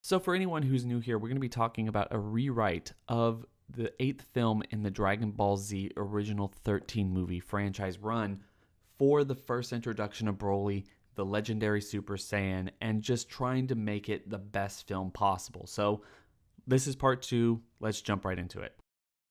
So for anyone who's new here, we're going to be talking about a rewrite of the 8th film in the Dragon Ball Z original 13 movie franchise run for the first introduction of Broly, the legendary Super Saiyan, and just trying to make it the best film possible. So this is part 2. Let's jump right into it.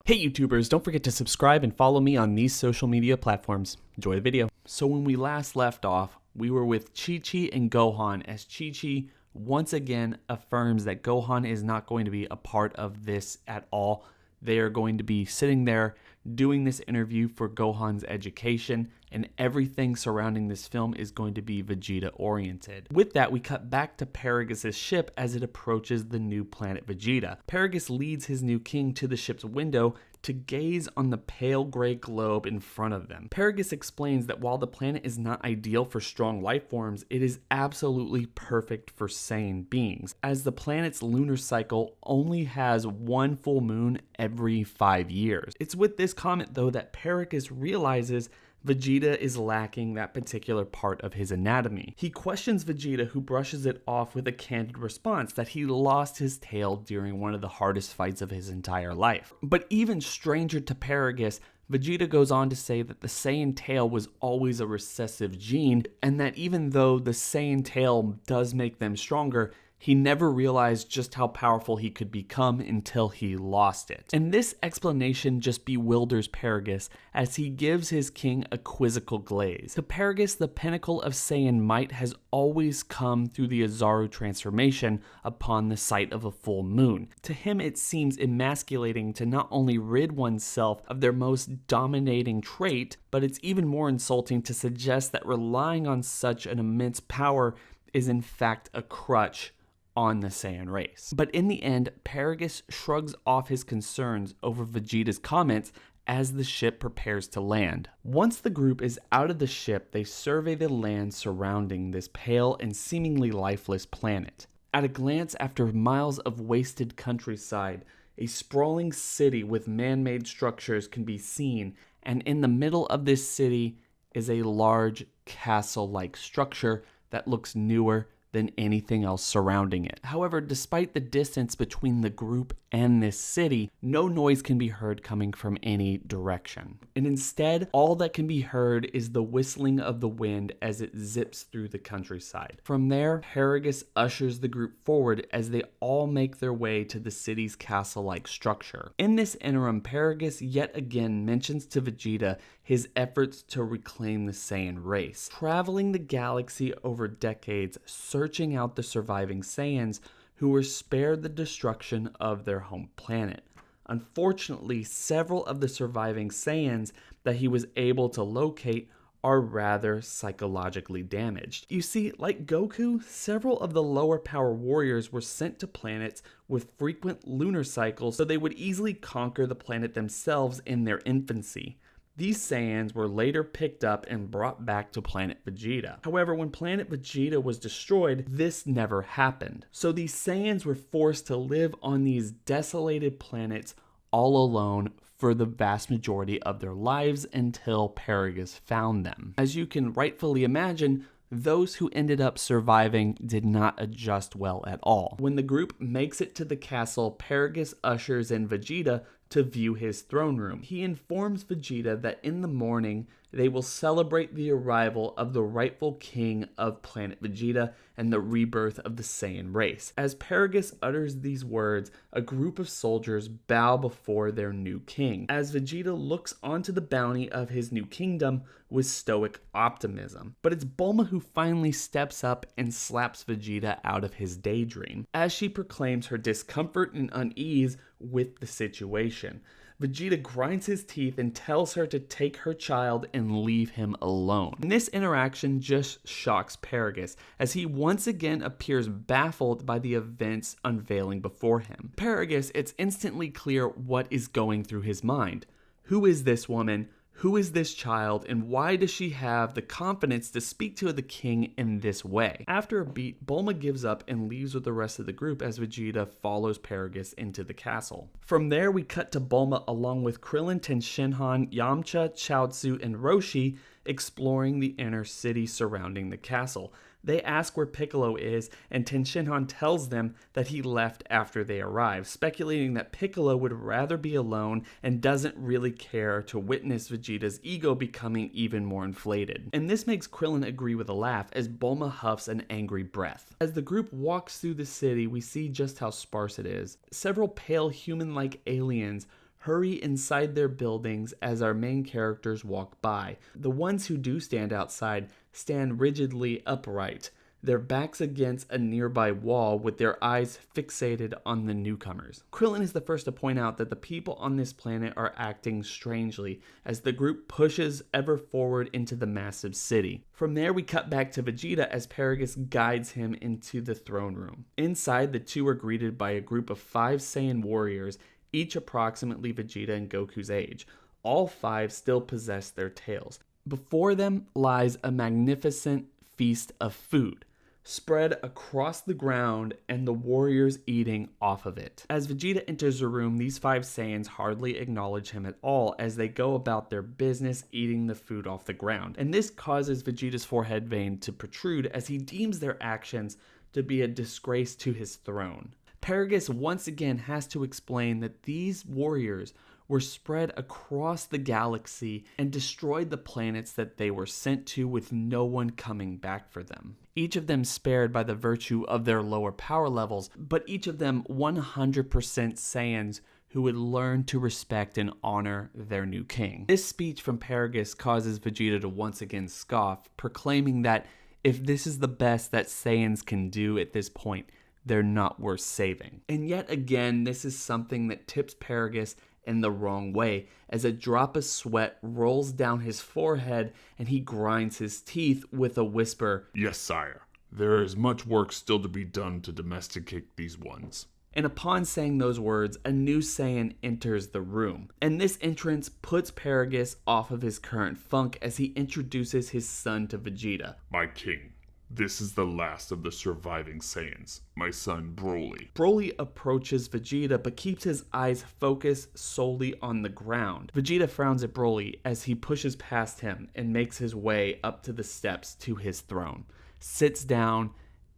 Hey YouTubers, don't forget to subscribe and follow me on these social media platforms. Enjoy the video. So when we last left off, we were with Chi-Chi and Gohan as Chi-Chi once again affirms that Gohan is not going to be a part of this at all. They are going to be sitting there doing this interview for Gohan's education, and everything surrounding this film is going to be Vegeta oriented. With that, we cut back to Paragus' ship as it approaches the new planet Vegeta. Paragus leads his new king to the ship's window to gaze on the pale gray globe in front of them. Paragus explains that while the planet is not ideal for strong life forms, it is absolutely perfect for sane beings, as the planet's lunar cycle only has one full moon every 5 years. It's with this comment though that Paragus realizes Vegeta is lacking that particular part of his anatomy. He questions Vegeta, who brushes it off with a candid response that he lost his tail during one of the hardest fights of his entire life. But even stranger to Paragus, Vegeta goes on to say that the Saiyan tail was always a recessive gene, and that even though the Saiyan tail does make them stronger, he never realized just how powerful he could become until he lost it. And this explanation just bewilders Paragus as he gives his king a quizzical glaze. To Paragus, the pinnacle of Saiyan might has always come through the Azaru transformation upon the sight of a full moon. To him, it seems emasculating to not only rid oneself of their most dominating trait, but it's even more insulting to suggest that relying on such an immense power is in fact a crutch on the Saiyan race. But in the end, Paragus shrugs off his concerns over Vegeta's comments as the ship prepares to land. Once the group is out of the ship, they survey the land surrounding this pale and seemingly lifeless planet. At a glance, after miles of wasted countryside, a sprawling city with man-made structures can be seen, and in the middle of this city is a large castle-like structure that looks newer than anything else surrounding it. However, despite the distance between the group and this city, no noise can be heard coming from any direction. And instead, all that can be heard is the whistling of the wind as it zips through the countryside. From there, Paragus ushers the group forward as they all make their way to the city's castle-like structure. In this interim, Paragus yet again mentions to Vegeta his efforts to reclaim the Saiyan race, traveling the galaxy over decades, searching out the surviving Saiyans who were spared the destruction of their home planet. Unfortunately, several of the surviving Saiyans that he was able to locate are rather psychologically damaged. You see, like Goku, several of the lower power warriors were sent to planets with frequent lunar cycles so they would easily conquer the planet themselves in their infancy. These Saiyans were later picked up and brought back to planet Vegeta. However, when planet Vegeta was destroyed, this never happened. So these Saiyans were forced to live on these desolated planets all alone for the vast majority of their lives until Paragus found them. As you can rightfully imagine, those who ended up surviving did not adjust well at all. When the group makes it to the castle, Paragus ushers in Vegeta to view his throne room. He informs Vegeta that in the morning they will celebrate the arrival of the rightful king of planet Vegeta and the rebirth of the Saiyan race. As Paragus utters these words, a group of soldiers bow before their new king, as Vegeta looks onto the bounty of his new kingdom with stoic optimism. But it's Bulma who finally steps up and slaps Vegeta out of his daydream, as she proclaims her discomfort and unease with the situation. Vegeta grinds his teeth and tells her to take her child and leave him alone. And this interaction just shocks Paragus, as he once again appears baffled by the events unveiling before him. Paragus, it's instantly clear what is going through his mind. Who is this woman? Who is this child, and why does she have the confidence to speak to the king in this way? After a beat, Bulma gives up and leaves with the rest of the group as Vegeta follows Paragus into the castle. From there, we cut to Bulma along with Krillin, Tenshinhan, Yamcha, Chaozu, and Roshi exploring the inner city surrounding the castle. They ask where Piccolo is, and Tenshinhan tells them that he left after they arrived, speculating that Piccolo would rather be alone and doesn't really care to witness Vegeta's ego becoming even more inflated. And this makes Krillin agree with a laugh as Bulma huffs an angry breath. As the group walks through the city, we see just how sparse it is. Several pale human-like aliens hurry inside their buildings as our main characters walk by. The ones who do stand outside stand rigidly upright, their backs against a nearby wall with their eyes fixated on the newcomers. Krillin is the first to point out that the people on this planet are acting strangely as the group pushes ever forward into the massive city. From there we cut back to Vegeta as Paragus guides him into the throne room. Inside, the two are greeted by a group of 5 Saiyan warriors, each approximately Vegeta and Goku's age. All 5 still possess their tails. Before them lies a magnificent feast of food, spread across the ground and the warriors eating off of it. As Vegeta enters the room, these 5 Saiyans hardly acknowledge him at all as they go about their business eating the food off the ground. And this causes Vegeta's forehead vein to protrude as he deems their actions to be a disgrace to his throne. Paragus once again has to explain that these warriors were spread across the galaxy and destroyed the planets that they were sent to with no one coming back for them. Each of them spared by the virtue of their lower power levels, but each of them 100% Saiyans who would learn to respect and honor their new king. This speech from Paragus causes Vegeta to once again scoff, proclaiming that if this is the best that Saiyans can do at this point, they're not worth saving. And yet again, this is something that tips Paragus in the wrong way, as a drop of sweat rolls down his forehead and he grinds his teeth with a whisper, "Yes, sire. There is much work still to be done to domesticate these ones." And upon saying those words, a new Saiyan enters the room. And this entrance puts Paragus off of his current funk as he introduces his son to Vegeta. "My king, this is the last of the surviving Saiyans, my son Broly." Broly approaches Vegeta but keeps his eyes focused solely on the ground. Vegeta frowns at Broly as he pushes past him and makes his way up to the steps to his throne, sits down,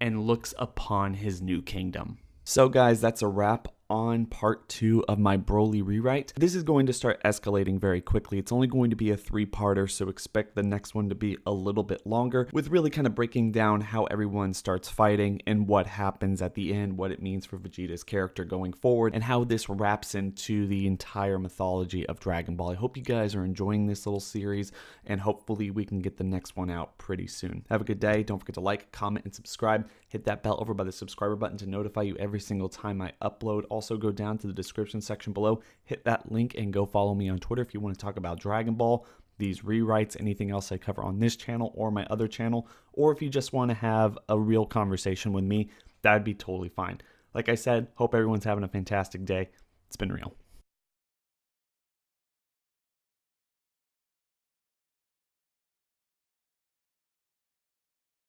and looks upon his new kingdom. So guys, that's a wrap on part 2 of my Broly rewrite. This is going to start escalating very quickly. It's only going to be a 3-parter, so expect the next one to be a little bit longer, with really kind of breaking down how everyone starts fighting and what happens at the end, what it means for Vegeta's character going forward, and how this wraps into the entire mythology of Dragon Ball. I hope you guys are enjoying this little series, and hopefully we can get the next one out pretty soon. Have a good day. Don't forget to like, comment, and subscribe. Hit that bell over by the subscriber button to notify you every single time I upload. Also, go down to the description section below, hit that link, and go follow me on Twitter if you want to talk about Dragon Ball, these rewrites, anything else I cover on this channel or my other channel, or if you just want to have a real conversation with me, that'd be totally fine. Like I said, hope everyone's having a fantastic day. It's been real.